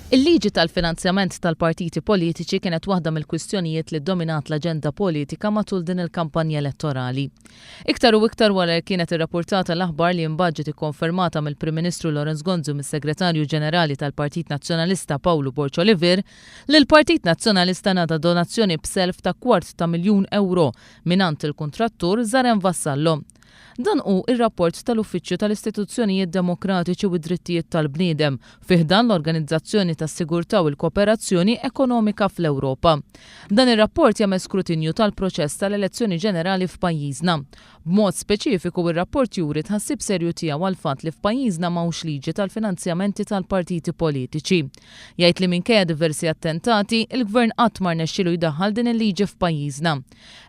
Il-liġi tal-finanzjament tal-partiti politiċi kienet waħda mill-kwistjonijiet li ddominat l-aġenda politika matul din il-kampanja elettorali. Iktar u iktar wara kienet irrappurtata l-aħbar li mbaġġet ikkonfermata mill-Prim Ministru Lorenz Gonzu mis-Segretarju Ġenerali tal-Partit Nazzjonalista Pawlu Borċoliver li l-Partit Nazzjonalista nata donazzjoni b'self ta' €250,000 mingħand il-kuntrattur Zarem Vassallo. Dan hu ir-rapport tal-Uffiċċju tal-Istituzzjonijiet Demokratici u d-Drittijiet tal-Bniedem fi hdan l-Organizzazzjoni tas-Sigurta u l-Koperazzjoni Ekonomika fl-Ewropa. Dan ir-rapport jagħmel skrutinju tal-proċess tal-elezzjoni ġenerali f'pajjiżna. B'mod speċifiku ir-rapport juri tħassib serju tiegħu għal fatt li f'pajjiżna m'hawnx liġi tal-finanzjamenti tal-partiti politiċi. Jgħid li minkejja diversi attentati, il-gvern qatt ma rnexxielu jdaħħal din il-liġi f'pajjiżna.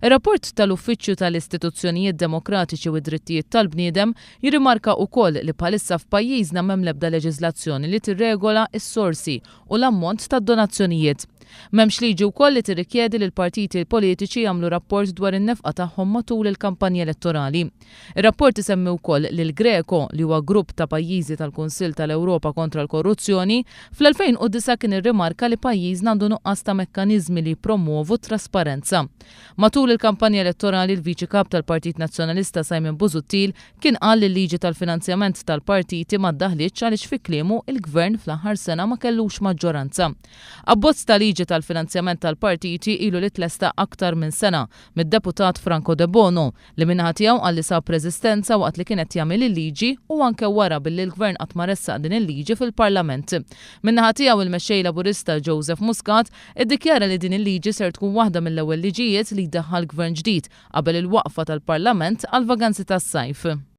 Ir-rapport tal-Uffiċċju tal-Istituzzjonijiet Demokratiċi u d-Drittijiet tal-Bniedem jirrimarka wkoll li bħalissa f'pajjiżna m'hemm l-ebda leġiżlazzjoni li tirregola s-sorsi u l-ammont tad-donazzjonijiet. M'hemmx liġi wkoll li tirrikjedi li l-partiti politiċi jagħmlu rapport dwar in-nefqa tagħhom matul il-kampanja elettorali. Ir-rapport isemmi wkoll li l-Greco li huwa grupp ta' pajjiżi tal-Kunsill tal-Ewropa kontra l-korruzzjoni fl-2009 kien irrimarka li pajjiżna għandu nuqqas ta' mekkaniżmi li jippromovu trasparenza. Matul il-kampanja elettorali l-Viċi Kap tal-Partit Nazzjonalista Simon Busuttil kien qal li l-liġi tal-finanzjament tal-partiti ma ddaħlitx għaliex fi kliemu il-gvern fl-aħħar sena ma kellux maġġoranza. Abbozz ta' liġi tal-finanzjament tal-partiti ilu li tlesta aktar minn sena mid-deputat Franco De Bono li minnaħa tiegħu qalli sab reżistenza waqt li kienet jagħmel il-liġi u anke wara billi l-gvern qatt ma ressaq din il-liġi fil-Parlament. Minnaħa tiegħu il-mexxej Laburista Joseph Muscat iddikjara li din il-liġi ser tkun waħda mill-ewwel liġijiet li jdaħħal gvern ġdid qabel il-waqfa tal-Parlament għal vaganzi tas-sajf.